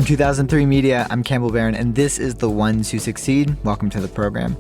2003 Media, I'm Campbell Barron, and this is The Ones Who Succeed. Welcome to the program.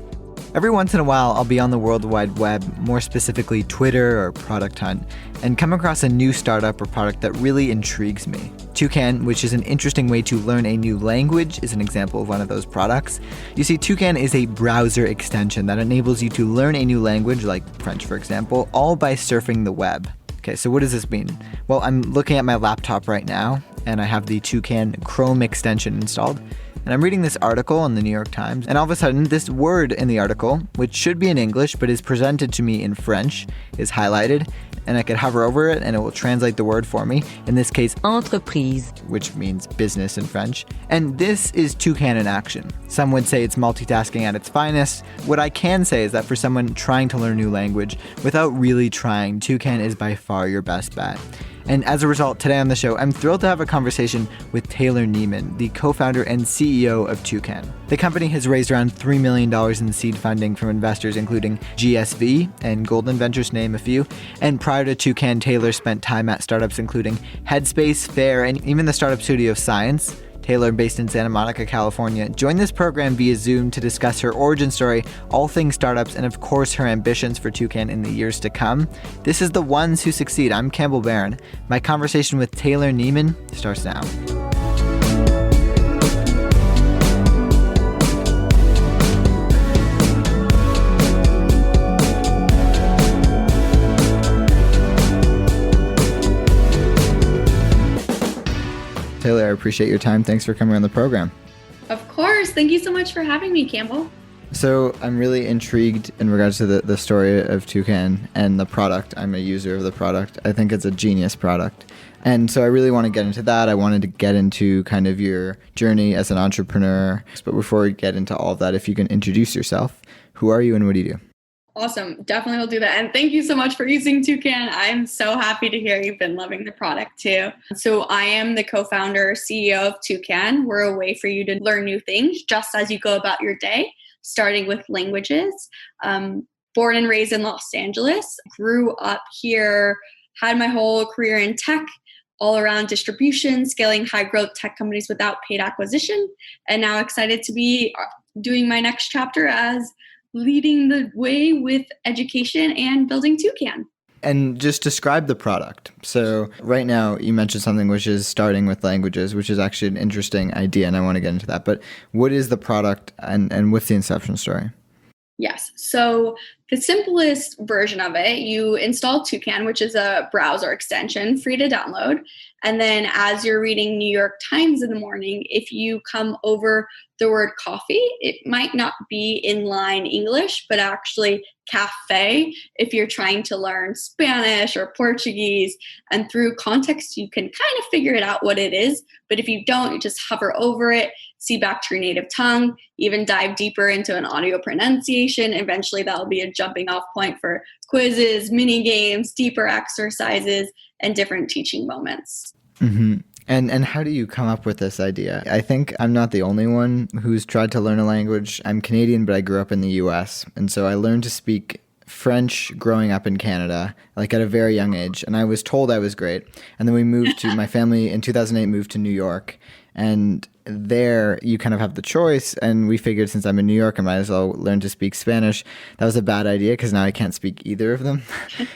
Every once in a while, I'll be on the World Wide Web, more specifically Twitter or Product Hunt, and come across a new startup or product that really intrigues me. Toucan, which is an interesting way to learn a new language, is an example of one of those products. You see, Toucan is a browser extension that enables you to learn a new language, like French, for example, all by surfing the web. Okay, so what does this mean? Well, I'm looking at my laptop right now, and I have the Toucan Chrome extension installed. And I'm reading this article in the New York Times, and all of a sudden, this word in the article, which should be in English but is presented to me in French, is highlighted, and I could hover over it and it will translate the word for me. In this case, entreprise, which means business in French. And this is Toucan in action. Some would say it's multitasking at its finest. What I can say is that for someone trying to learn a new language without really trying, Toucan is by far your best bet. And as a result, today on the show, I'm thrilled to have a conversation with Taylor Neiman, the co-founder and CEO of Toucan. The company has raised around $3 million in seed funding from investors including GSV and Halogen Ventures, to name a few. And prior to Toucan, Taylor spent time at startups including Headspace, Fair, and even the startup studio Science. Taylor, based in Santa Monica, California, joined this program via Zoom to discuss her origin story, all things startups, and of course her ambitions for Toucan in the years to come. This is The Ones Who Succeed. I'm Campbell Barron. My conversation with Taylor Neiman starts now. Taylor, I appreciate your time. Thanks for coming on the program. Of course. Thank you so much for having me, Campbell. So I'm really intrigued in regards to the story of Toucan and the product. I'm a user of the product. I think it's a genius product. And so I really want to get into that. I wanted to get into kind of your journey as an entrepreneur. But before we get into all of that, if you can introduce yourself, who are you and what do you do? Awesome. Definitely will do that. And thank you so much for using Toucan. I'm so happy to hear you've been loving the product too. So I am the co-founder, CEO of Toucan. We're a way for you to learn new things just as you go about your day, starting with languages. Born and raised in Los Angeles, grew up here, had my whole career in tech, all around distribution, scaling high growth tech companies without paid acquisition. And now excited to be doing my next chapter as leading the way with education and building Toucan. And just describe the product. So right now you mentioned something which is starting with languages, which is actually an interesting idea, and I want to get into that. But what is the product and what's the inception story? Yes. So the simplest version of it, you install Toucan, which is a browser extension, free to download. And then as you're reading New York Times in the morning, if you come over the word coffee, it might not be inline English, but actually cafe if you're trying to learn Spanish or Portuguese. And through context, you can kind of figure it out what it is. But if you don't, you just hover over it, see back to your native tongue, even dive deeper into an audio pronunciation. Eventually, that'll be a jumping off point for quizzes, mini games, deeper exercises, and different teaching moments. Mm-hmm. And how do you come up with this idea? I think I'm not the only one who's tried to learn a language. I'm Canadian, but I grew up in the US. And so I learned to speak French growing up in Canada, like at a very young age. And I was told I was great. And then we moved to, my family in 2008 moved to New York. And there you kind of have the choice, and we figured since I'm in New York I might as well learn to speak Spanish. That was a bad idea because now I can't speak either of them.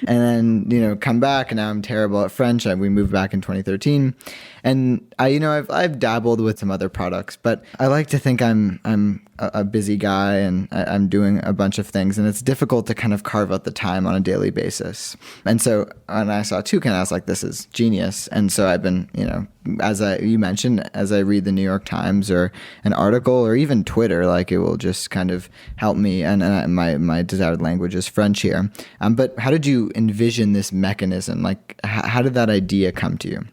And then come back, and now I'm terrible at French. We moved back in 2013, and I've dabbled with some other products, but I like to think I'm a busy guy and I'm doing a bunch of things, and it's difficult to kind of carve out the time on a daily basis. And so when I saw Toucan, I was like, this is genius. And so I've been, you mentioned, as I read the New York Times or an article or even Twitter, like it will just kind of help me. And my desired language is French here. But how did you envision this mechanism? Like, how did that idea come to you?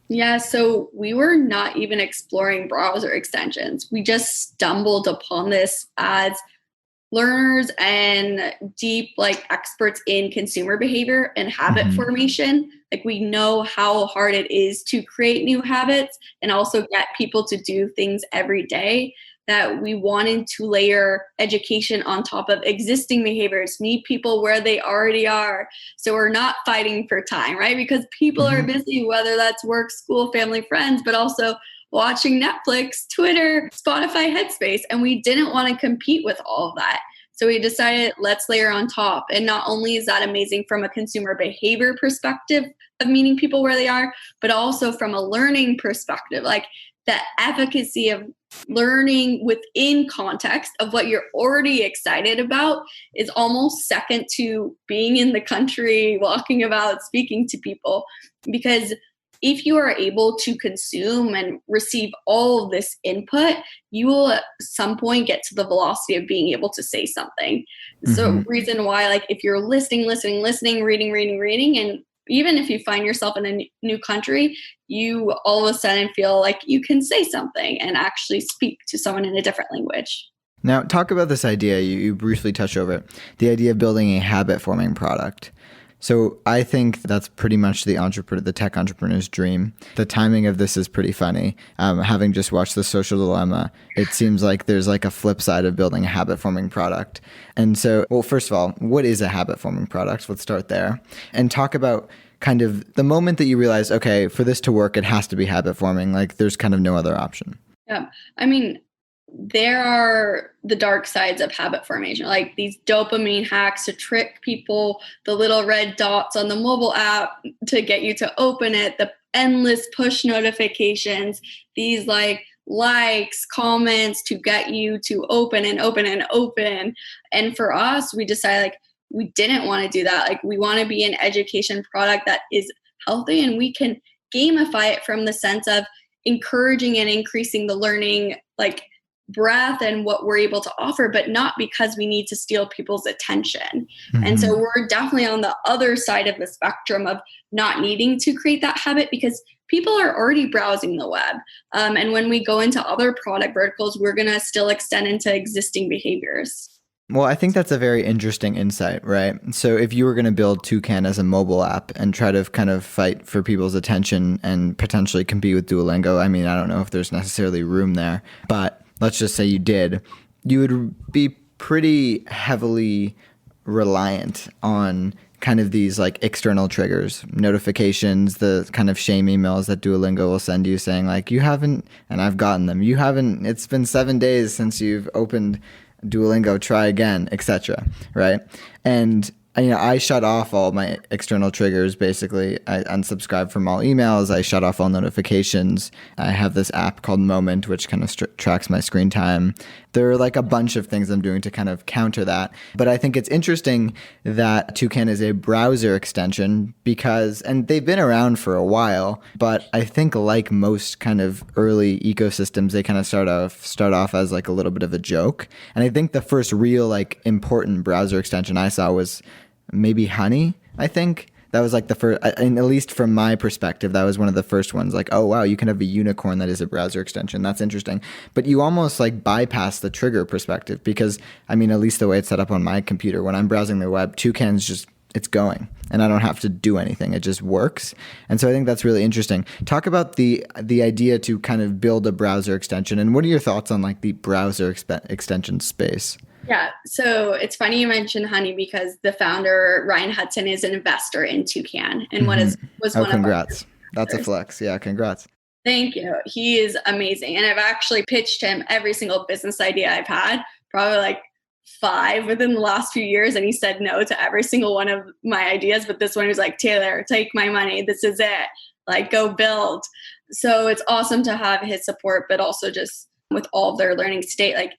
Yeah, so we were not even exploring browser extensions. We just stumbled upon this as learners and deep experts in consumer behavior and habit formation. We know how hard it is to create new habits and also get people to do things every day, that we wanted to layer education on top of existing behaviors, meet people where they already are. So we're not fighting for time, right? Because people are busy, whether that's work, school, family, friends, but also watching Netflix, Twitter, Spotify, Headspace, and we didn't want to compete with all of that. So we decided, let's layer on top. And not only is that amazing from a consumer behavior perspective of meeting people where they are, but also from a learning perspective, like the efficacy of learning within context of what you're already excited about is almost second to being in the country, walking about, speaking to people. Because if you are able to consume and receive all of this input, you will at some point get to the velocity of being able to say something. So reason why, like if you're listening, reading, and even if you find yourself in a new country, you all of a sudden feel like you can say something and actually speak to someone in a different language. Now, talk about this idea. You briefly touched over it, the idea of building a habit-forming product. So I think that's pretty much the tech entrepreneur's dream. The timing of this is pretty funny. Having just watched The Social Dilemma, it seems like there's like a flip side of building a habit-forming product. And so, well, first of all, what is a habit-forming product? Let's start there. And talk about kind of the moment that you realize, okay, for this to work, it has to be habit-forming. Like there's kind of no other option. Yeah. I mean, there are the dark sides of habit formation, like these dopamine hacks to trick people, the little red dots on the mobile app to get you to open it, the endless push notifications, these like likes, comments to get you to open and open and open. And for us, we decided like we didn't want to do that. Like we want to be an education product that is healthy, and we can gamify it from the sense of encouraging and increasing the learning, like breadth and what we're able to offer, but not because we need to steal people's attention. And so we're definitely on the other side of the spectrum of not needing to create that habit because people are already browsing the web. And when we go into other product verticals, we're going to still extend into existing behaviors. Well, I think that's a very interesting insight, right? So if you were going to build Toucan as a mobile app and try to kind of fight for people's attention and potentially compete with Duolingo, I mean, I don't know if there's necessarily room there, but let's just say you did, you would be pretty heavily reliant on kind of these like external triggers, notifications, the kind of shame emails that Duolingo will send you saying like, you haven't, and I've gotten them, you haven't, it's been 7 days since you've opened Duolingo, try again, etc. Right? And I shut off all my external triggers, basically. I unsubscribe from all emails. I shut off all notifications. I have this app called Moment, which kind of tracks my screen time. There are like a bunch of things I'm doing to kind of counter that. But I think it's interesting that Toucan is a browser extension because, and they've been around for a while, but I think like most kind of early ecosystems, they kind of start off as like a little bit of a joke. And I think the first real like important browser extension I saw was maybe Honey, I think. That was like the first, and at least from my perspective, that was one of the first ones. Like, oh, wow, you can have a unicorn that is a browser extension. That's interesting. But you almost like bypass the trigger perspective because, I mean, at least the way it's set up on my computer, when I'm browsing the web, Toucan's just, it's going. And I don't have to do anything. It just works. And so I think that's really interesting. Talk about the idea to kind of build a browser extension. And what are your thoughts on like the browser extension space? Yeah, so it's funny you mentioned Honey because the founder, Ryan Hudson, is an investor in Toucan and was one congrats. of our That's a flex. Yeah, congrats. Thank you. He is amazing. And I've actually pitched him every single business idea I've had, probably like 5 within the last few years. And he said no to every single one of my ideas. But this one, he was like, Taylor, take my money. This is it. Like, go build. So it's awesome to have his support, but also just with all of their learning state. Like,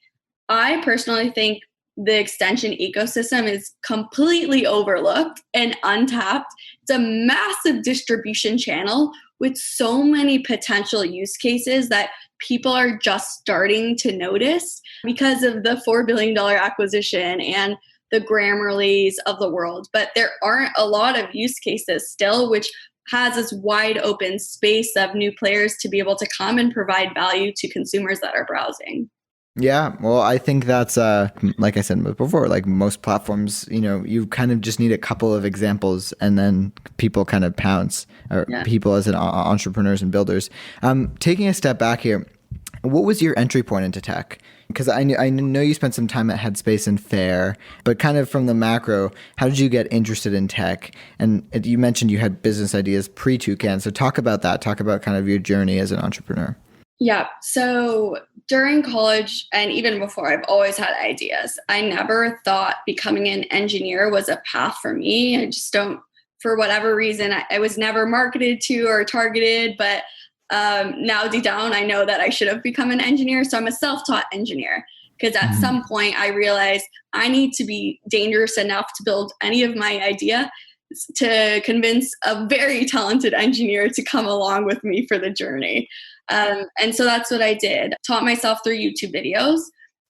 I personally think the extension ecosystem is completely overlooked and untapped. It's a massive distribution channel with so many potential use cases that people are just starting to notice because of the $4 billion acquisition and the Grammarly's of the world. But there aren't a lot of use cases still, which has this wide open space of new players to be able to come and provide value to consumers that are browsing. Yeah, well, I think that's, like I said before, like most platforms, you kind of just need a couple of examples and then people kind of pounce, or people as entrepreneurs and builders. Taking a step back here, what was your entry point into tech? Because I know you spent some time at Headspace and Fair, but kind of from the macro, how did you get interested in tech? And you mentioned you had business ideas pre-Toucan, so talk about that. Talk about kind of your journey as an entrepreneur. Yeah. So during college and even before, I've always had ideas. I never thought becoming an engineer was a path for me. I just don't, for whatever reason, I was never marketed to or targeted. But now deep down, I know that I should have become an engineer. So I'm a self taught engineer because at Mhm. some point I realized I need to be dangerous enough to build any of my idea to convince a very talented engineer to come along with me for the journey. And so that's what I did. Taught myself through YouTube videos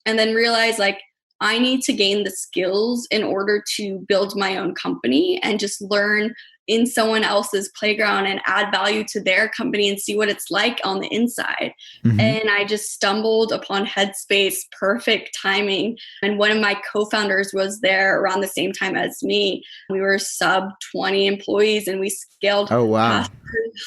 and then realized like I need to gain the skills in order to build my own company and just learn in someone else's playground and add value to their company and see what it's like on the inside. Mhm. And I just stumbled upon Headspace, perfect timing. And one of my co founders was there around the same time as me. We were sub 20 employees and we scaled Oh, wow. past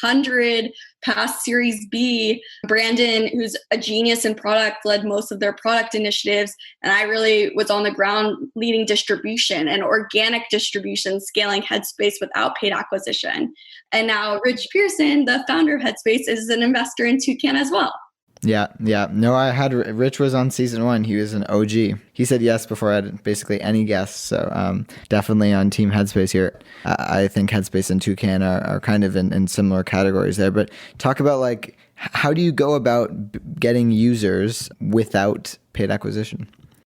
100, past Series B. Brandon, who's a genius in product, led most of their product initiatives. And I really was on the ground leading distribution and organic distribution, scaling Headspace without paid acquisition. And now Rich Pearson, the founder of Headspace, is an investor in Toucan as well. Yeah, yeah. No, I had Rich was on season 1. He was an OG. He said yes before I had basically any guests. So definitely on Team Headspace here. I think Headspace and Toucan are kind of in similar categories there. But talk about like how do you go about getting users without paid acquisition?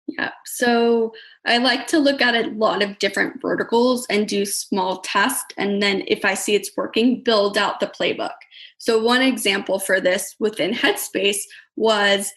Yeah. So I like to look at a lot of different verticals and do small tests. And then if I see it's working, build out the playbook. So one example for this within Headspace was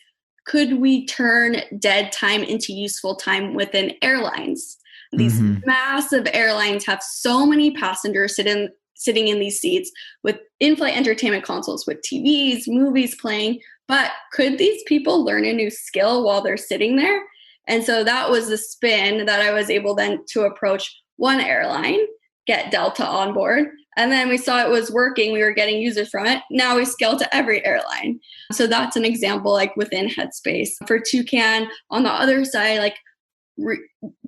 could we turn dead time into useful time within airlines? These Hmm. massive airlines have so many passengers sitting in these seats with in-flight entertainment consoles with TVs, movies playing. But could these people learn a new skill while they're sitting there? And so that was the spin that I was able then to approach one airline, get Delta on board. And then we saw it was working. We were getting users from it. Now we scale to every airline. So that's an example like within Headspace. For Toucan, on the other side, like re-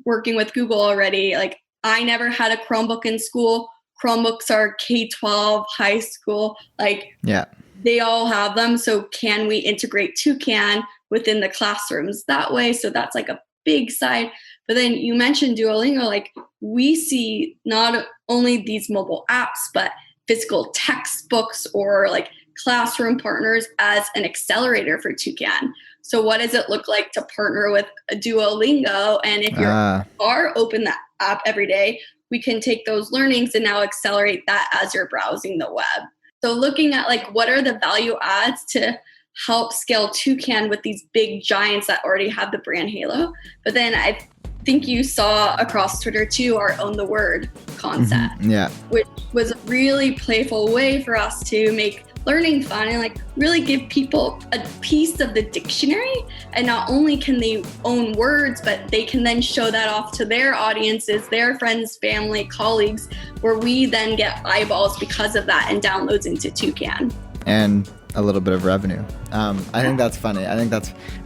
working with Google already, like I never had a Chromebook in school. Chromebooks are K-12, high school. Like Yeah. they all have them. So can we integrate Toucan within the classrooms that way? So that's like a big side. But then you mentioned Duolingo, like we see not only these mobile apps, but physical textbooks or like classroom partners as an accelerator for Toucan. So what does it look like to partner with a Duolingo? And if you Ah. are open that app every day, we can take those learnings and now accelerate that as you're browsing the web. So looking at like what are the value adds to help scale Toucan with these big giants that already have the brand halo. But then I think you saw across Twitter too our own the word concept, Yeah. which was a really playful way for us to make learning fun and like really give people a piece of the dictionary. And not only can they own words, but they can then show that off to their audiences, their friends, family, colleagues, where we then get eyeballs because of that and downloads into Toucan. And a little bit of revenue. I think that's funny. I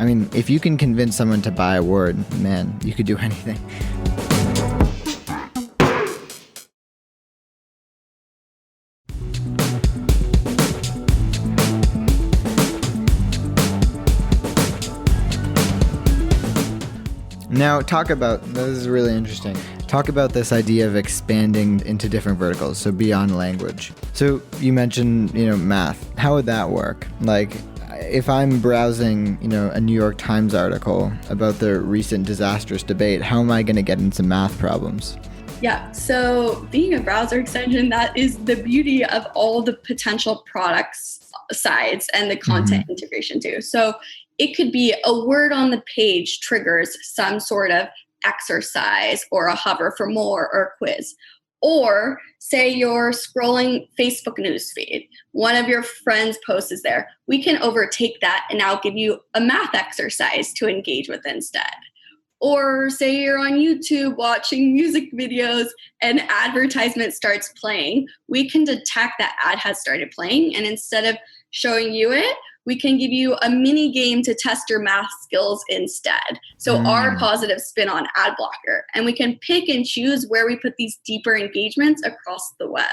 mean, if you can convince someone to buy a word, man, you could do anything. Now, this is really interesting. Talk about this idea of expanding into different verticals, so beyond language. So you mentioned, math. How would that work? Like, if I'm browsing, a New York Times article about the recent disastrous debate, how am I going to get into math problems? Yeah, so being a browser extension, that is the beauty of all the potential products sides and the content integration too. So it could be a word on the page triggers some sort of exercise or a hover for more or a quiz. Or say you're scrolling Facebook newsfeed, one of your friends' posts is there. We can overtake that and now give you a math exercise to engage with instead. Or say you're on YouTube watching music videos and advertisement starts playing, we can detect that ad has started playing. And instead of showing you it, we can give you a mini game to test your math skills instead. So our positive spin on ad blocker. And we can pick and choose where we put these deeper engagements across the web.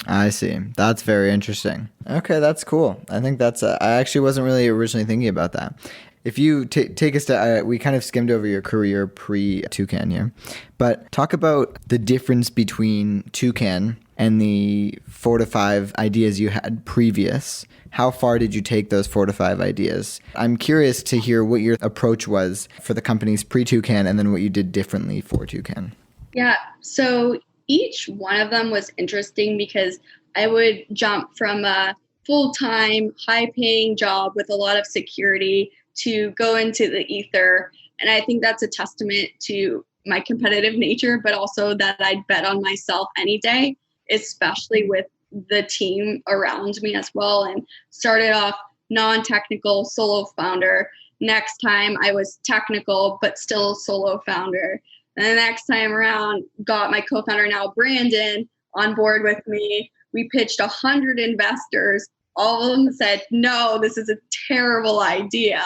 I see. That's very interesting. Okay, that's cool. I think that's, I actually wasn't really originally thinking about that. If you take us to, we kind of skimmed over your career pre-Toucan here, but talk about the difference between Toucan and the 4 to 5 ideas you had previous. How far did you take those 4 to 5 ideas? I'm curious to hear what your approach was for the companies pre-Toucan and then what you did differently for Toucan. Yeah, so each one of them was interesting because I would jump from a full-time, high-paying job with a lot of security to go into the ether. And I think that's a testament to my competitive nature, but also that I'd bet on myself any day, especially with the team around me as well. And started off non-technical solo founder. Next time I was technical, but still solo founder. And the next time around, got my co-founder now, Brandon, on board with me. We pitched 100 investors. All of them said, no, this is a terrible idea.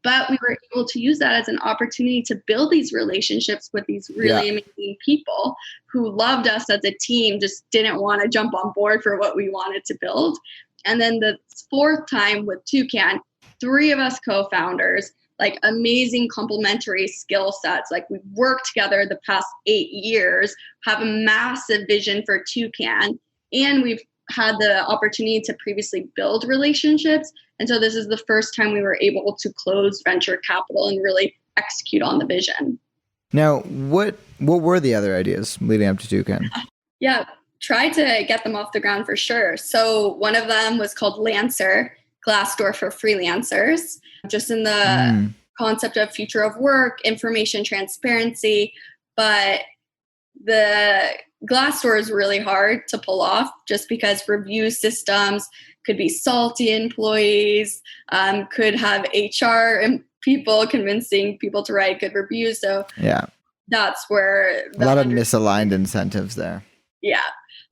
But we were able to use that as an opportunity to build these relationships with these really amazing people who loved us as a team, just didn't want to jump on board for what we wanted to build. And then the fourth time with Toucan, 3 of us co-founders, like amazing complementary skill sets. Like we've worked together the past 8 years, have a massive vision for Toucan, and we've had the opportunity to previously build relationships. And so this is the first time we were able to close venture capital and really execute on the vision. Now, what were the other ideas leading up to Toucan? Yeah, tried to get them off the ground for sure. So one of them was called Lancer, Glassdoor for freelancers, just in the concept of future of work, information transparency. But the Glassdoor is really hard to pull off just because review systems could be salty employees, could have HR and people convincing people to write good reviews. So that's where a lot of misaligned incentives there. Yeah.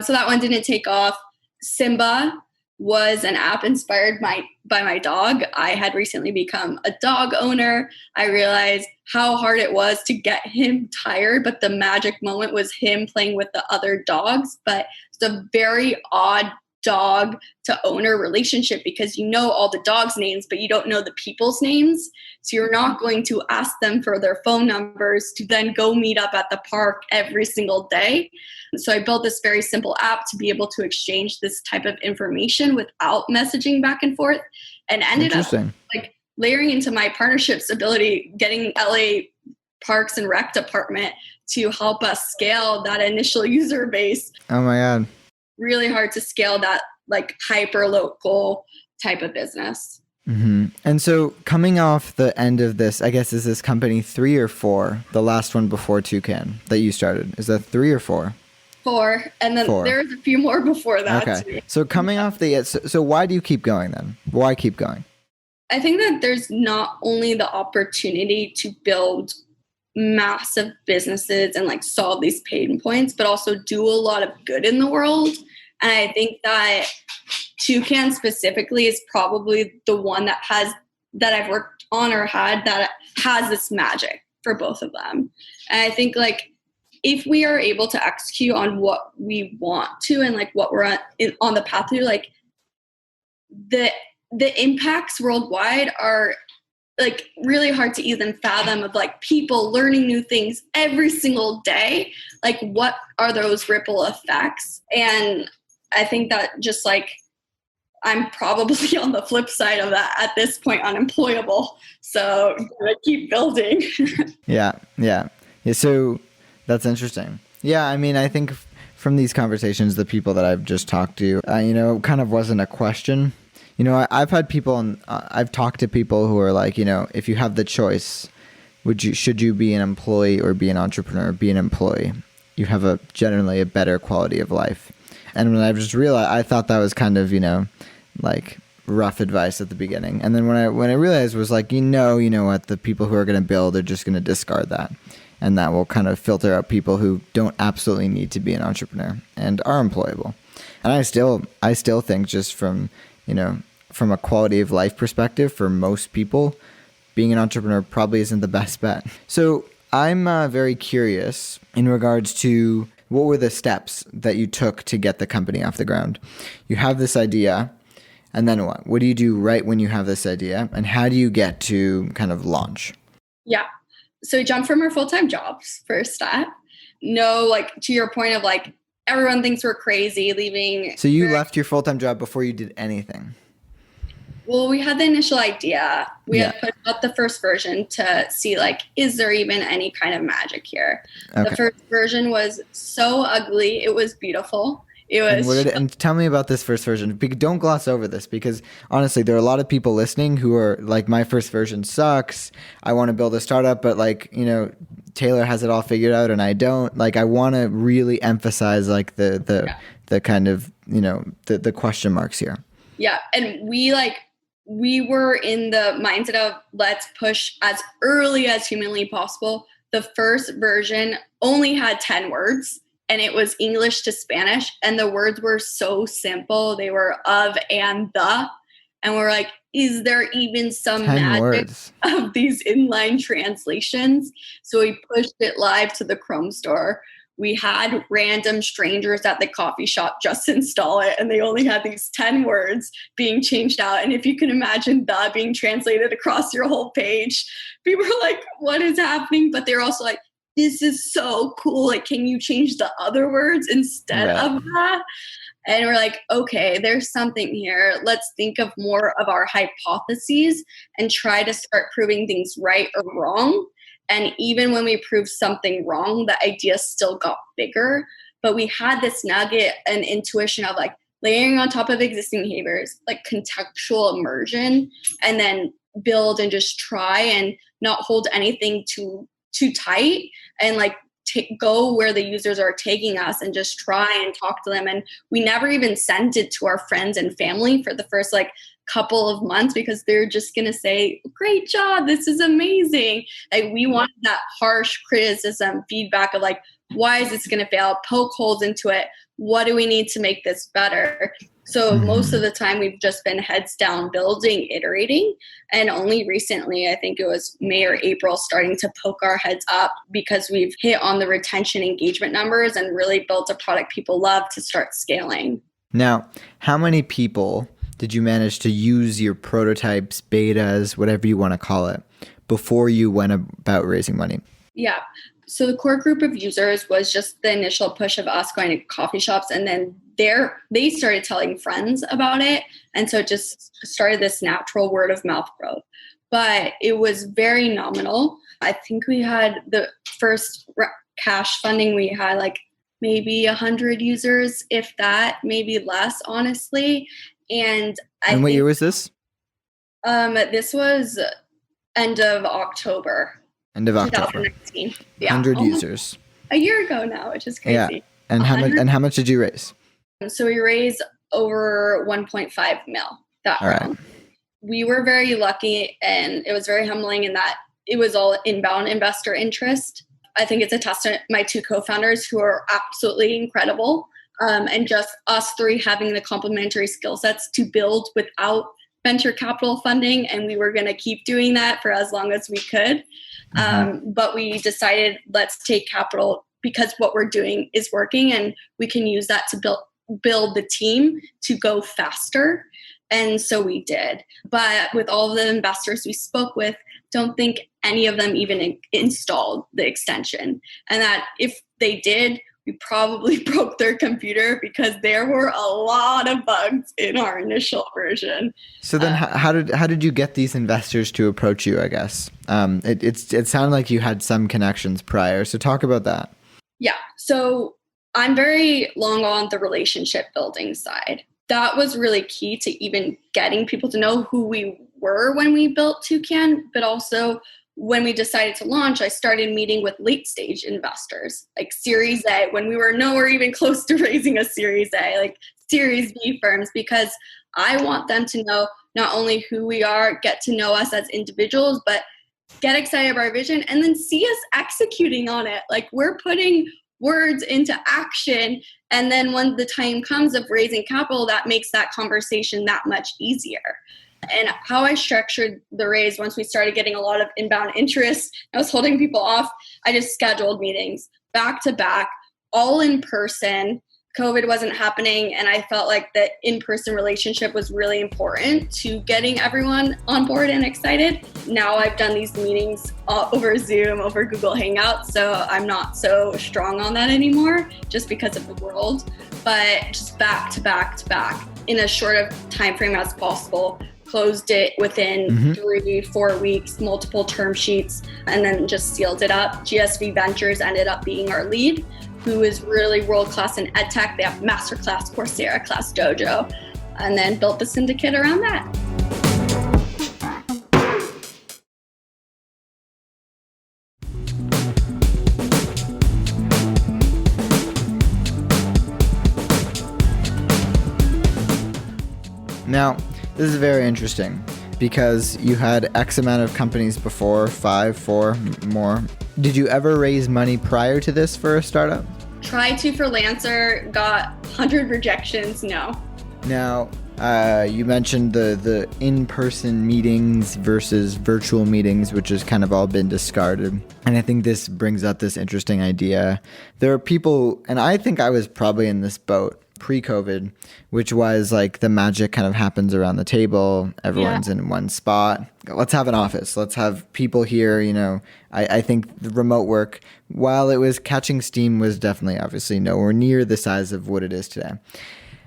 So that one didn't take off. Simba was an app inspired by my dog. I had recently become a dog owner. I realized how hard it was to get him tired, but the magic moment was him playing with the other dogs. But it's a very odd dog to owner relationship because you know all the dogs' names, but you don't know the people's names. So you're not going to ask them for their phone numbers to then go meet up at the park every single day. So I built this very simple app to be able to exchange this type of information without messaging back and forth, and ended up like layering into my partnerships ability, getting LA Parks and Rec Department to help us scale that initial user base. Oh my God. Really hard to scale that like hyper local type of business. Mm-hmm. And so coming off the end of this, I guess, is this company 3 or 4, the last one before Toucan that you started? Is that 3 or 4? 4. And then there's a few more before that. Okay. Too. So coming off so why do you keep going then? Why keep going? I think that there's not only the opportunity to build massive businesses and like solve these pain points, but also do a lot of good in the world. And I think that Toucan specifically is probably the one that I've worked on or had that has this magic for both of them. And I think like if we are able to execute on what we want to and like what we're on the path to, like the impacts worldwide are like really hard to even fathom, of like people learning new things every single day. Like what are those ripple effects? And I think that just like I'm probably on the flip side of that at this point, unemployable. So I keep building. Yeah. So that's interesting. Yeah. I mean, I think from these conversations, the people that I've just talked to, kind of wasn't a question. I've had people and I've talked to people who are like, if you have the choice, should you be an employee or be an entrepreneur? Be an employee. You have generally a better quality of life. And when I just realized, I thought that was kind of, like rough advice at the beginning. And then when I realized, it was like, what, the people who are going to build are just going to discard that. And that will kind of filter out people who don't absolutely need to be an entrepreneur and are employable. And I still think just from a quality of life perspective, for most people, being an entrepreneur probably isn't the best bet. So I'm very curious in regards to what were the steps that you took to get the company off the ground? You have this idea, and then what? What do you do right when you have this idea, and how do you get to kind of launch? Yeah. So we jumped from our full-time jobs, first step. No, like to your point of like, everyone thinks we're crazy leaving. So you left your full-time job before you did anything? Well, we had the initial idea. We had put out the first version to see like, is there even any kind of magic here? Okay. The first version was so ugly. It was beautiful. It was. And tell me about this first version. Don't gloss over this, because honestly, there are a lot of people listening who are like, my first version sucks. I want to build a startup, but like, you know, Taylor has it all figured out and I don't. Like, I want to really emphasize like the kind of, you know, the question marks here. Yeah. And we were in the mindset of let's push as early as humanly possible. The first version only had 10 words. And it was English to Spanish. And the words were so simple. They were of and the. And we're like, is there even some magic of these inline translations? So we pushed it live to the Chrome store. We had random strangers at the coffee shop just install it. And they only had these 10 words being changed out. And if you can imagine the being translated across your whole page, people were like, what is happening? But they're also like, this is so cool. Like, can you change the other words instead of that? And we're like, okay, there's something here. Let's think of more of our hypotheses and try to start proving things right or wrong. And even when we proved something wrong, the idea still got bigger. But we had this nugget and intuition of like layering on top of existing behaviors, like contextual immersion, and then build and just try and not hold anything too tight, and like go where the users are taking us and just try and talk to them. And we never even sent it to our friends and family for the first like couple of months, because they're just going to say, great job, this is amazing. Like, we wanted that harsh criticism, feedback of like, why is this going to fail? Poke holes into it. What do we need to make this better? So most of the time we've just been heads down building, iterating. And only recently, I think it was May or April, starting to poke our heads up because we've hit on the retention engagement numbers and really built a product people love to start scaling. Now, how many people did you manage to use your prototypes, betas, whatever you want to call it, before you went about raising money? Yeah. So the core group of users was just the initial push of us going to coffee shops, and then they started telling friends about it. And so it just started this natural word of mouth growth. But it was very nominal. I think we had the first cash funding, we had like maybe 100 users, if that, maybe less, honestly. And what year was this? This was end of October. End of October. 2019. Yeah. 100 users. A year ago now, which is crazy. Yeah. And how much did you raise? So we raised over 1.5 mil that round. Right. We were very lucky, and it was very humbling in that it was all inbound investor interest. I think it's a testament to my two co-founders, who are absolutely incredible, and just us three having the complementary skill sets to build without venture capital funding. And we were going to keep doing that for as long as we could. But we decided, let's take capital because what we're doing is working, and we can use that to build the team to go faster. And so we did. But with all of the investors we spoke with, don't think any of them even installed the extension. And that if they did, we probably broke their computer, because there were a lot of bugs in our initial version. So then how did you get these investors to approach you, I guess? It sounded like you had some connections prior. So talk about that. Yeah. So I'm very long on the relationship building side. That was really key to even getting people to know who we were when we built Toucan, but also when we decided to launch, I started meeting with late stage investors, like Series A, when we were nowhere even close to raising a Series A, like Series B firms, because I want them to know not only who we are, get to know us as individuals, but get excited about our vision and then see us executing on it. Like, we're putting words into action. And then when the time comes of raising capital, that makes that conversation that much easier. And how I structured the raise, once we started getting a lot of inbound interest, I was holding people off. I just scheduled meetings back to back all in person. COVID wasn't happening, and I felt like the in-person relationship was really important to getting everyone on board and excited. Now I've done these meetings over Zoom, over Google Hangouts, so I'm not so strong on that anymore just because of the world, but just back to back to back in as short of time frame as possible. Closed it within 3-4 weeks, multiple term sheets, and then just sealed it up. GSV Ventures ended up being our lead, who is really world-class in ed tech. They have masterclass, Coursera, Class Dojo, and then built the syndicate around that. Now, this is very interesting because you had X amount of companies before, 5, 4 more. Did you ever raise money prior to this for a startup? Tried to for Lancer, got 100 rejections, no. Now, you mentioned the in-person meetings versus virtual meetings, which has kind of all been discarded. And I think this brings up this interesting idea. There are people, and I think I was probably in this boat pre-COVID, which was like the magic kind of happens around the table. Everyone's in one spot. Let's have an office. Let's have people here. You know, I think the remote work, while it was catching steam, was definitely obviously nowhere near the size of what it is today.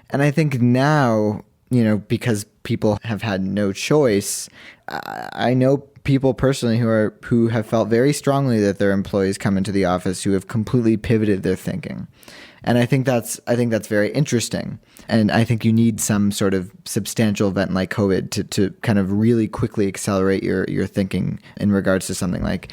And I think now, you know, because people have had no choice, I know people personally who have felt very strongly that their employees come into the office who have completely pivoted their thinking. And I think that's very interesting. And I think you need some sort of substantial event like COVID to kind of really quickly accelerate your thinking in regards to something like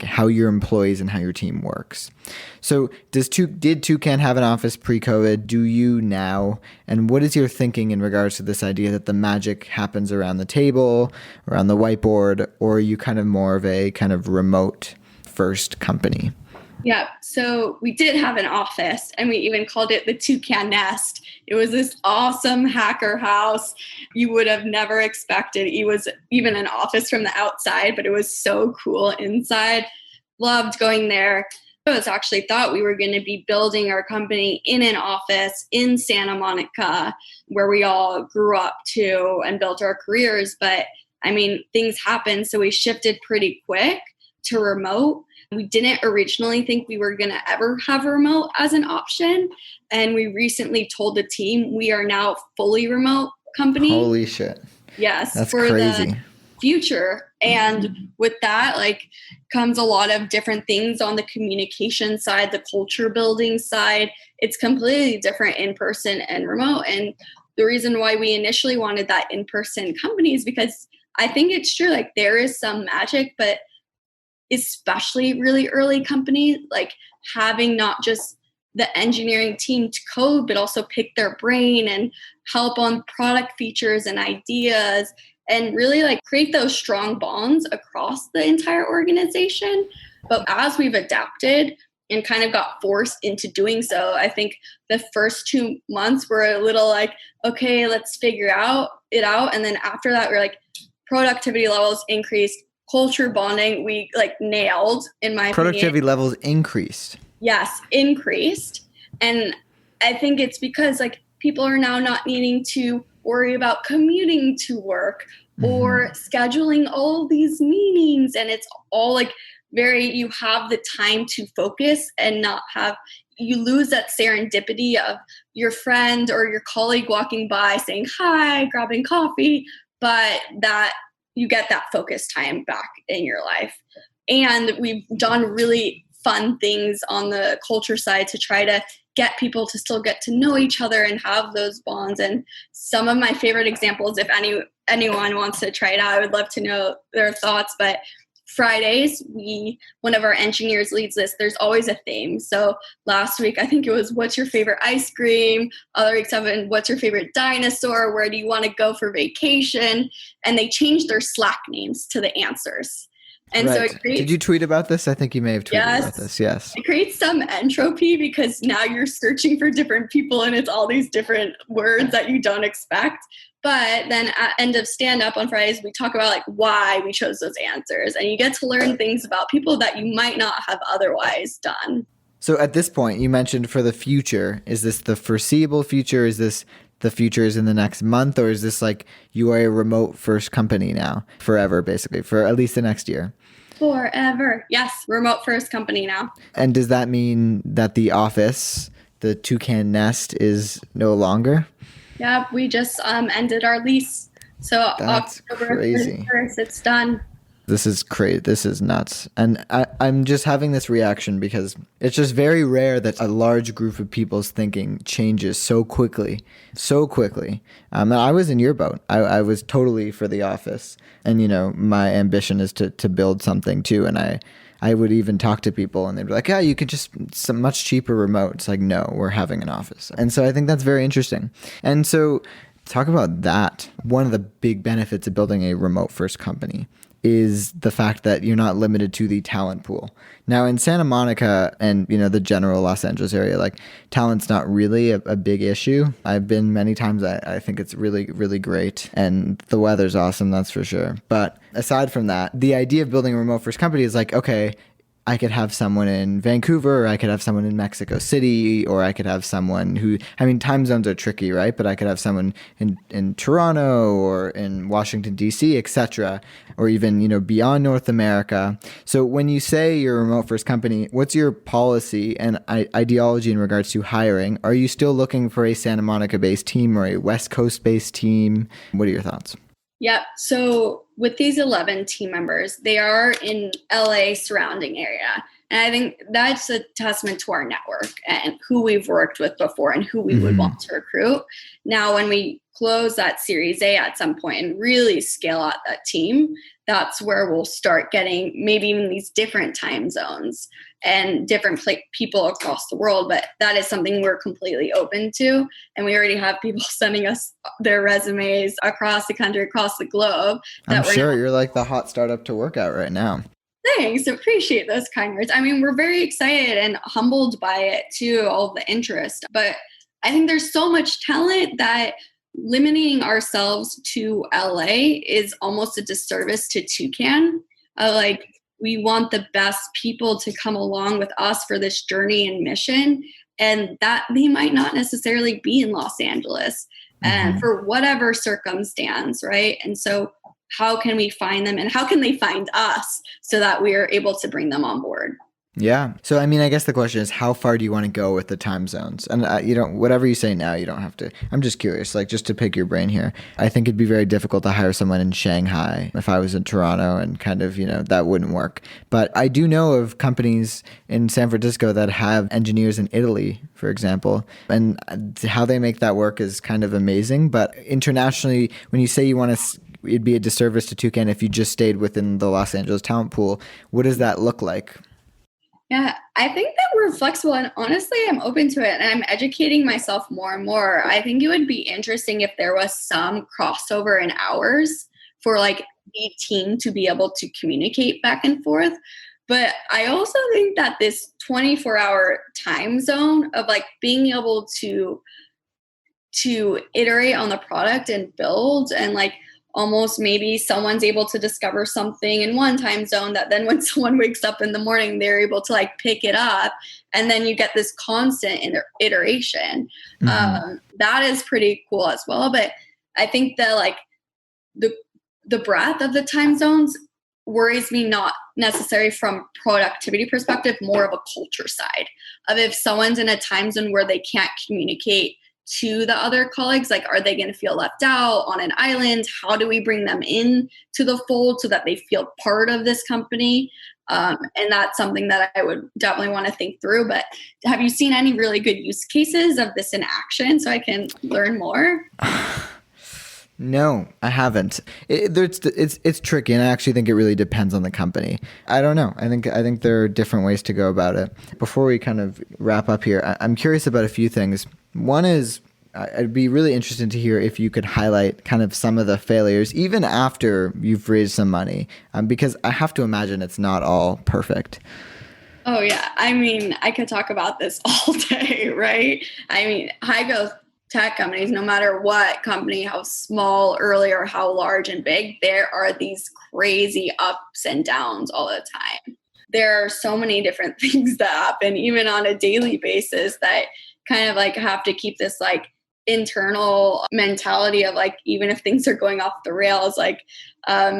how your employees and how your team works. So did Toucan have an office pre-COVID? Do you now? And what is your thinking in regards to this idea that the magic happens around the table, around the whiteboard, or are you kind of more of a kind of remote first company? Yeah, so we did have an office, and we even called it the Toucan Nest. It was this awesome hacker house you would have never expected. It was even an office from the outside, but it was so cool inside. Loved going there. I was actually thought we were going to be building our company in an office in Santa Monica, where we all grew up to and built our careers. But I mean, things happened, so we shifted pretty quick to remote. We didn't originally think we were going to ever have remote as an option. And we recently told the team we are now fully remote company. Holy shit. Yes. That's for crazy. The future. And with that, like, comes a lot of different things on the communication side, the culture building side. It's completely different in person and remote. And the reason why we initially wanted that in-person company is because I think it's true. Like, there is some magic, but especially really early companies, like having not just the engineering team to code, but also pick their brain and help on product features and ideas and really like create those strong bonds across the entire organization. But as we've adapted and kind of got forced into doing so, I think the first 2 months were a little like, okay, let's figure it out. And then after that, we're like, productivity levels increased. Culture bonding, we like nailed, in my Productivity opinion. levels increased. Yes, increased. And I think it's because like people are now not needing to worry about commuting to work or scheduling all these meetings. And it's all like you have the time to focus and not have, you lose that serendipity of your friend or your colleague walking by saying hi, grabbing coffee, but that you get that focus time back in your life. And we've done really fun things on the culture side to try to get people to still get to know each other and have those bonds. And some of my favorite examples, if anyone wants to try it out, I would love to know their thoughts. But Fridays, one of our engineers leads this. There's always a theme. So last week, I think it was, what's your favorite ice cream? Other weeks have been, what's your favorite dinosaur? Where do you want to go for vacation? And they changed their Slack names to the answers. And right. so it creates, did you tweet about this? I think you may have tweeted about this. Yes. It creates some entropy because now you're searching for different people and it's all these different words that you don't expect. But then at end of stand-up on Fridays, we talk about like why we chose those answers. And you get to learn things about people that you might not have otherwise done. So at this point, you mentioned for the future, is this the foreseeable future? Is this the future is in the next month? Or is this like you are a remote first company now forever, basically, for at least the next year? Forever. Yes, remote first company now. And does that mean that the office, the Toucan nest, is no longer? Yep, we just ended our lease. So That's October crazy. 31st, it's done. This is crazy. This is nuts. And I'm just having this reaction because it's just very rare that a large group of people's thinking changes so quickly, so quickly. And I was in your boat. I was totally for the office. And, my ambition is to build something too. And I would even talk to people and they'd be like, yeah, you could just some much cheaper remote. It's like, no, we're having an office. And so I think that's very interesting. And so talk about that. One of the big benefits of building a remote first company is the fact that you're not limited to the talent pool. Now in Santa Monica and the general Los Angeles area, like talent's not really a big issue. I've been many times. I think it's really, really great and the weather's awesome, that's for sure. But aside from that, the idea of building a remote first company is like, okay, I could have someone in Vancouver, or I could have someone in Mexico City, or I could have someone time zones are tricky, right? But I could have someone in Toronto or in Washington, D.C., etc., or even, beyond North America. So when you say you're a remote first company, what's your policy and ideology in regards to hiring? Are you still looking for a Santa Monica-based team or a West Coast-based team? What are your thoughts? Yep. So with these 11 team members, they are in LA surrounding area. And I think that's a testament to our network and who we've worked with before and who we would want to recruit. Now, when we close that Series A at some point and really scale out that team, that's where we'll start getting maybe even these different time zones and different people across the world. But that is something we're completely open to. And we already have people sending us their resumes across the country, across the globe. I'm sure you're like the hot startup to work at right now. Thanks. Appreciate those kind words. I mean, we're very excited and humbled by it too, all the interest. But I think there's so much talent that limiting ourselves to LA is almost a disservice to Toucan. We want the best people to come along with us for this journey and mission, and that they might not necessarily be in Los Angeles and for whatever circumstance, right? And so how can we find them and how can they find us so that we are able to bring them on board? Yeah. So, I mean, I guess the question is, how far do you want to go with the time zones? And whatever you say now, you don't have to. I'm just curious, like just to pick your brain here. I think it'd be very difficult to hire someone in Shanghai if I was in Toronto and kind of, that wouldn't work. But I do know of companies in San Francisco that have engineers in Italy, for example, and how they make that work is kind of amazing. But internationally, when you say you want to, it'd be a disservice to Toucan if you just stayed within the Los Angeles talent pool. What does that look like? Yeah, I think that we're flexible and honestly, I'm open to it and I'm educating myself more and more. I think it would be interesting if there was some crossover in hours for like the team to be able to communicate back and forth. But I also think that this 24-hour time zone of like being able to iterate on the product and build and like almost maybe someone's able to discover something in one time zone that then when someone wakes up in the morning, they're able to like pick it up. And then you get this constant iteration. That is pretty cool as well. But I think that like the breadth of the time zones worries me, not necessarily from productivity perspective, more of a culture side of if someone's in a time zone where they can't communicate to the other colleagues, like are they going to feel left out on an island? How do we bring them in to the fold so that they feel part of this company? And that's something that I would definitely want to think through. But have you seen any really good use cases of this in action so I can learn more? No, I haven't. It's tricky, and I actually think it really depends on the company. I don't know. I think there are different ways to go about it. Before we kind of wrap up here, I'm curious about a few things. One is, I'd be really interested to hear if you could highlight kind of some of the failures, even after you've raised some money, because I have to imagine it's not all perfect. Oh, yeah. I mean, I could talk about this all day, right? I mean, high growth tech companies, no matter what company, how small, early, or how large and big, there are these crazy ups and downs all the time. there are so many different things that happen, even on a daily basis, that kind of like have to keep this like internal mentality of like, even if things are going off the rails, like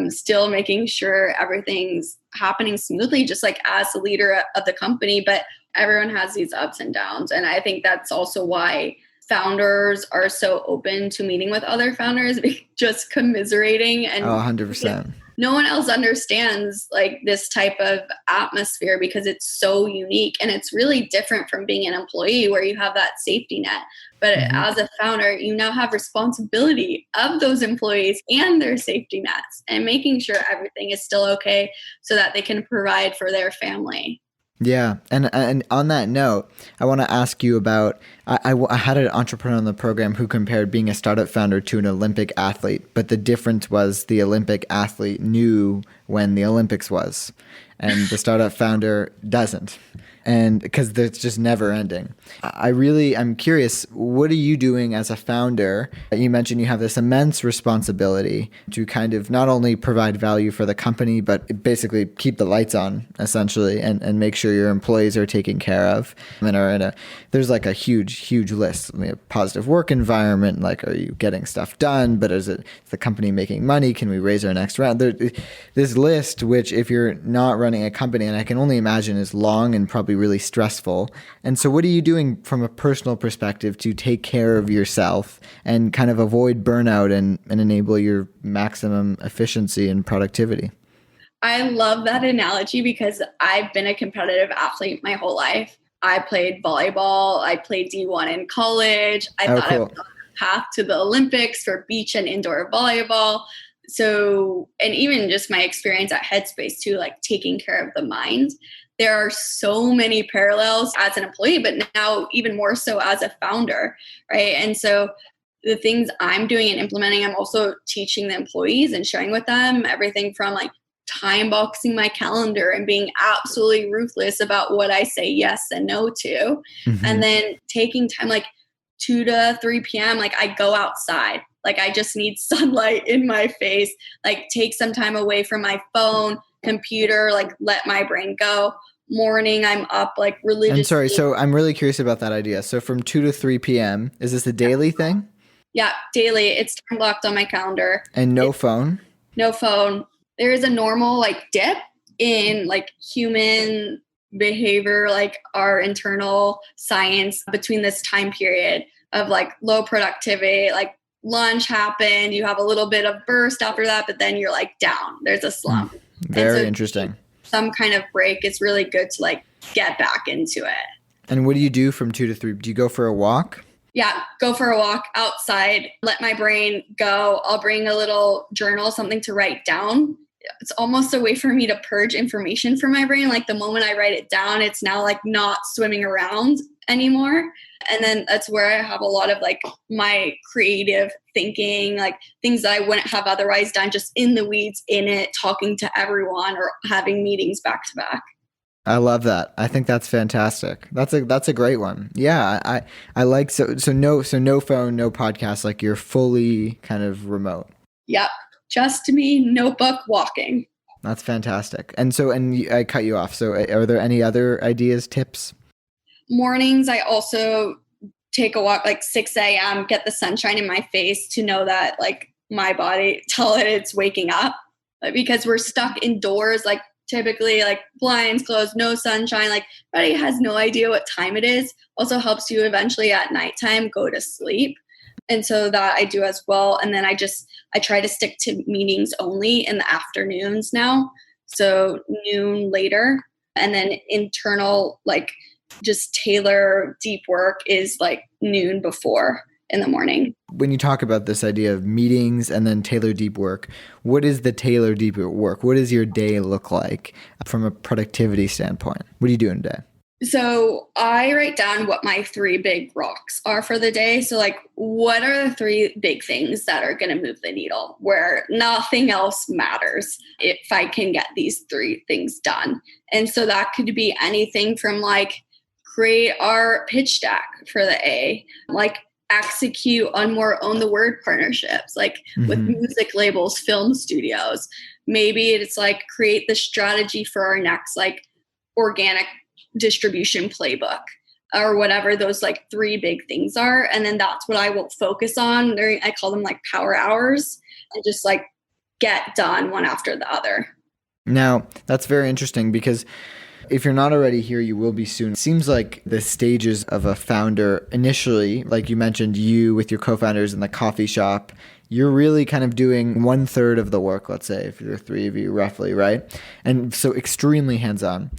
still making sure everything's happening smoothly, just like as the leader of the company. But everyone has these ups and downs. And I think that's also why founders are so open to meeting with other founders, just commiserating. And 100%. No one else understands like this type of atmosphere because it's so unique and it's really different from being an employee where you have that safety net. But as a founder, you now have responsibility of those employees and their safety nets and making sure everything is still okay so that they can provide for their family. Yeah. And on that note, I want to ask you about, I had an entrepreneur on the program who compared being a startup founder to an Olympic athlete, but the difference was the Olympic athlete knew when the Olympics was, and the startup founder doesn't. And because it's just never ending. I'm curious, what are you doing as a founder? You mentioned you have this immense responsibility to kind of not only provide value for the company, but basically keep the lights on, essentially, and make sure your employees are taken care of. And there's like a huge list. We have positive work environment, like, are you getting stuff done? But is the company making money? Can we raise our next round? This list, which if you're not running a company, and I can only imagine is long and probably really stressful. And so what are you doing from a personal perspective to take care of yourself and kind of avoid burnout and enable your maximum efficiency and productivity? I love that analogy because I've been a competitive athlete my whole life. I played volleyball. I played D1 in college. I thought I was on the path to the Olympics for beach and indoor volleyball. So, and even just my experience at Headspace too, like taking care of the mind. There are so many parallels as an employee, but now even more so as a founder, right? And so the things I'm doing and implementing, I'm also teaching the employees and sharing with them everything from like time boxing my calendar and being absolutely ruthless about what I say yes and no to. And then taking time like 2 to 3 p.m., like I go outside. Like I just need sunlight in my face, like take some time away from my phone, computer, like let my brain go. Morning, I'm up like religiously. And sorry, so I'm really curious about that idea. So from 2 to 3 p.m., is this a daily thing? Yeah, daily. It's time blocked on my calendar. And no phone? No phone. There is a normal like dip in like human behavior, like our internal science between this time period of like low productivity, like lunch happened, you have a little bit of burst after that, but then you're like down. There's a slump. Very interesting. Some kind of break is really good to like get back into it. And what do you do from 2 to 3? Do you go for a walk? Yeah, go for a walk outside, let my brain go. I'll bring a little journal, something to write down. It's almost a way for me to purge information from my brain. Like the moment I write it down, it's now like not swimming around anymore. And then that's where I have a lot of like my creative thinking, like things that I wouldn't have otherwise done, just in the weeds, in it, talking to everyone or having meetings back to back. I love that. I think that's fantastic. That's a great one. Yeah, I like so no phone, no podcast, like you're fully kind of remote. Yep. Just me, notebook, walking. That's fantastic. And I cut you off. So are there any other ideas, tips? Mornings, I also take a walk like 6 a.m., get the sunshine in my face to know that like my body, tell it it's waking up. Because we're stuck indoors, like typically like blinds closed, no sunshine, like everybody has no idea what time it is. Also helps you eventually at nighttime go to sleep. And so that I do as well. And then I try to stick to meetings only in the afternoons now. So noon later. And then internal, like just Tailor deep work is like noon before in the morning. When you talk about this idea of meetings and then Tailor deep work, what is the Tailor deep work? What does your day look like from a productivity standpoint? What are you doing today? So I write down what my 3 big rocks are for the day. So like, what are the 3 big things that are going to move the needle where nothing else matters if I can get these 3 things done? And so that could be anything from like create our pitch deck for the A, like execute on more own the word partnerships, like with music labels, film studios. Maybe it's like create the strategy for our next like organic distribution playbook or whatever those like 3 big things are. And then that's what I will focus on. I call them like power hours, and just like get done one after the other. Now, that's very interesting because if you're not already here, you will be soon. It seems like the stages of a founder initially, like you mentioned, you with your co-founders in the coffee shop, you're really kind of doing 1/3 of the work, let's say, if there are 3 of you roughly, right? And so extremely hands-on.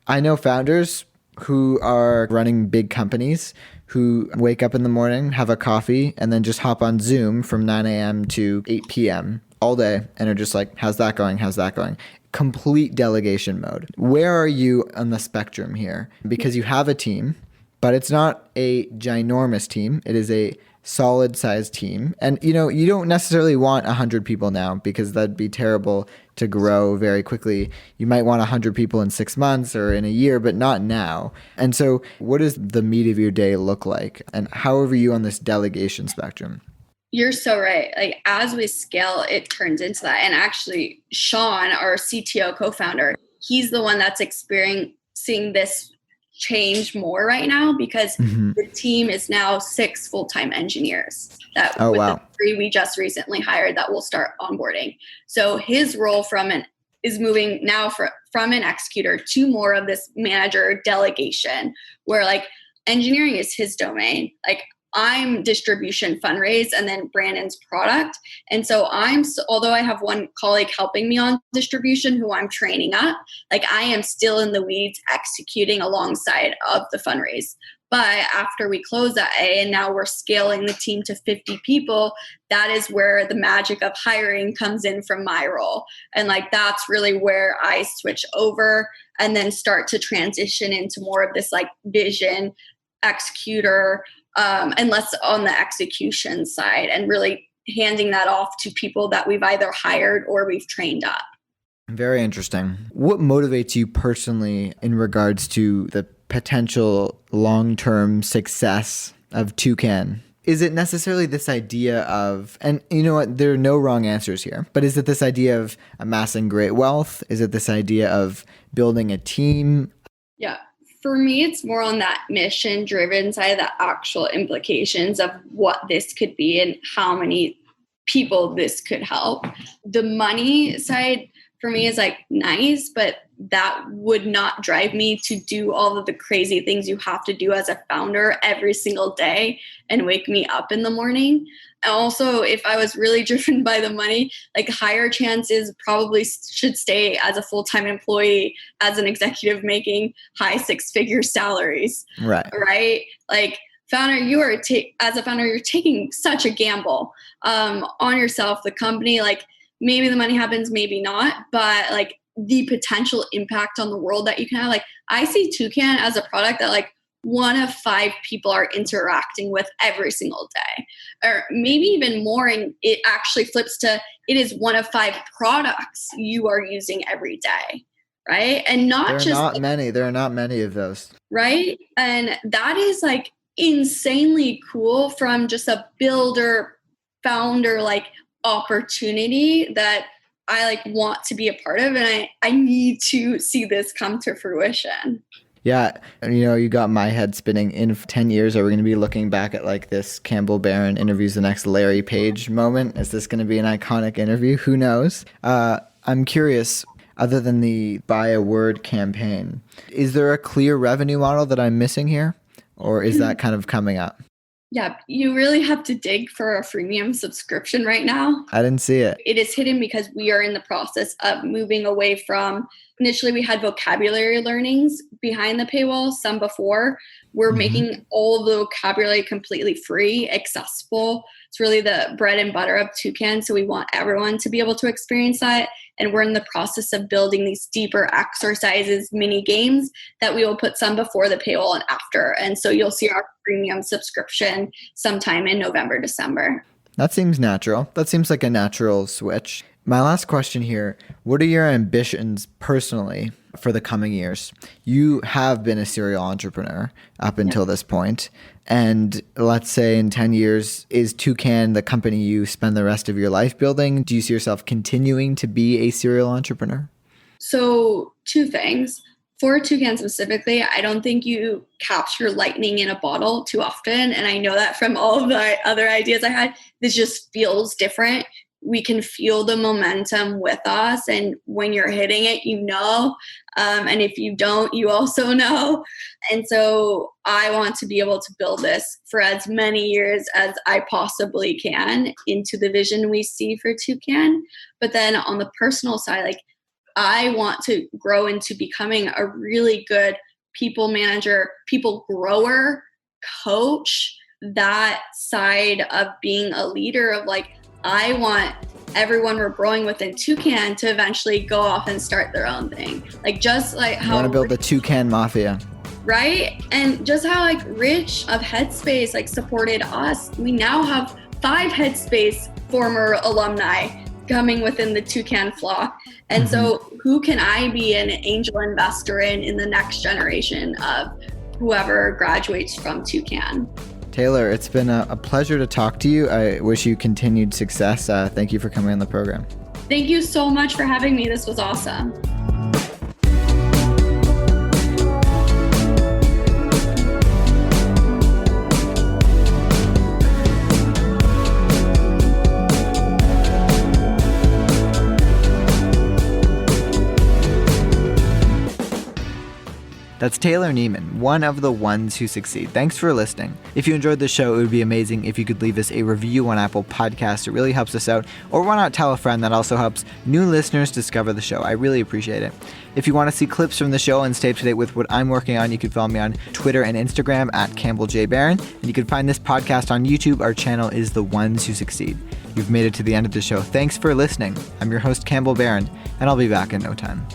I know founders who are running big companies who wake up in the morning, have a coffee, and then just hop on Zoom from 9 a.m. to 8 p.m. all day and are just like, how's that going? How's that going? Complete delegation mode. Where are you on the spectrum here? Because you have a team, but it's not a ginormous team. It is a solid sized team. And you don't necessarily want 100 people now because that'd be terrible to grow very quickly. You might want 100 people in 6 months or in a year, but not now. And so what does the meat of your day look like? And how are you on this delegation spectrum? You're so right. Like as we scale, it turns into that. And actually, Sean, our CTO co-founder, he's the one that's experiencing this change more right now because the team is now 6 full-time engineers that the 3 we just recently hired that will start onboarding. So his role is moving now from an executor to more of this manager delegation where like engineering is his domain. Like I'm distribution fundraise and then Brandon's product. And so although I have one colleague helping me on distribution who I'm training up, like I am still in the weeds executing alongside of the fundraise. But after we close that A and now we're scaling the team to 50 people, that is where the magic of hiring comes in from my role. And like, that's really where I switch over and then start to transition into more of this like vision executor, and less on the execution side and really handing that off to people that we've either hired or we've trained up. Very interesting. What motivates you personally in regards to the potential long-term success of Toucan? Is it necessarily this idea of, and you know what, there are no wrong answers here, but is it this idea of amassing great wealth? Is it this idea of building a team? Yeah. For me, it's more on that mission-driven side, the actual implications of what this could be and how many people this could help. The money side for me is like nice, but that would not drive me to do all of the crazy things you have to do as a founder every single day and wake me up in the morning. And also, if I was really driven by the money, like higher chances probably should stay as a full-time employee as an executive making high 6-figure salaries. Right? Like founder, as a founder, you're taking such a gamble on yourself, the company. Like maybe the money happens, maybe not, but like the potential impact on the world that you can have. Like I see Toucan as a product that like 1 of 5 people are interacting with every single day, or maybe even more. And it actually flips to it is 1 of 5 products you are using every day. Right. And there are not many of those. Right. And that is like insanely cool from just a builder founder, like opportunity that I like want to be a part of. And I need to see this come to fruition. Yeah. You got my head spinning. In 10 years, are we going to be looking back at like this Campbell Barron interviews the next Larry Page moment? Is this going to be an iconic interview? Who knows? I'm curious, other than the buy a word campaign, is there a clear revenue model that I'm missing here? Or is that kind of coming up? Yeah, you really have to dig for a freemium subscription right now. I didn't see it. It is hidden because we are in the process of moving away from, initially we had vocabulary learnings behind the paywall, some before. We're making all the vocabulary completely free, accessible. It's really the bread and butter of Toucan. So we want everyone to be able to experience that. And we're in the process of building these deeper exercises, mini games that we will put some before the paywall and after. And so you'll see our premium subscription sometime in November, December. That seems natural. That seems like a natural switch. My last question here, what are your ambitions personally for the coming years? You have been a serial entrepreneur up until this point. And let's say in 10 years, is Toucan the company you spend the rest of your life building? Do you see yourself continuing to be a serial entrepreneur? So 2 things. For Toucan specifically, I don't think you capture lightning in a bottle too often. And I know that from all of the other ideas I had, this just feels different. We can feel the momentum with us. And when you're hitting it, you know. And if you don't, you also know. And so I want to be able to build this for as many years as I possibly can into the vision we see for Toucan. But then on the personal side, like, I want to grow into becoming a really good people manager, people grower, coach, that side of being a leader of like, I want everyone we're growing within Toucan to eventually go off and start their own thing. Like, just like how— You want to build the Toucan Mafia. Right? And just how like Rich of Headspace like supported us. We now have 5 Headspace former alumni coming within the Toucan flock. And so who can I be an angel investor in the next generation of whoever graduates from Toucan? Taylor, it's been a pleasure to talk to you. I wish you continued success. Thank you for coming on the program. Thank you so much for having me. This was awesome. That's Taylor Neiman, one of the ones who succeed. Thanks for listening. If you enjoyed the show, it would be amazing if you could leave us a review on Apple Podcasts. It really helps us out. Or why not tell a friend? That also helps new listeners discover the show. I really appreciate it. If you want to see clips from the show and stay up to date with what I'm working on, you can follow me on Twitter and Instagram at CampbellJBarron. And you can find this podcast on YouTube. Our channel is The Ones Who Succeed. You've made it to the end of the show. Thanks for listening. I'm your host, Campbell Barron, and I'll be back in no time.